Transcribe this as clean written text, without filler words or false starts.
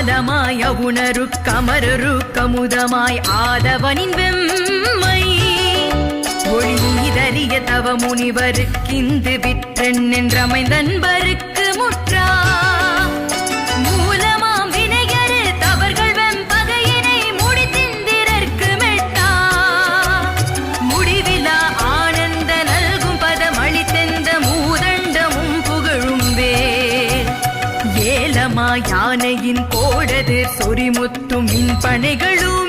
ஆலமாய் அவுணரு கமரரு கமுதமாய் ஆதவனின் வெம்மை ஒளிதறிய தவ முனிவருக்கிந்து விற்றன் என்றமைந்தன்பருக்கு முற்றா மூலமாம் வினையரு தவர்கள் வெம்பகையினை முடித்திந்திரற்கு மெட்டா முடிவிலா ஆனந்த நல்கும் பதம் அளித்தெந்த மூதண்டமும் புகழும் வேல் ஏலமா யானையின் கோடது சொரிமுத்தும் மின் பனைகளும்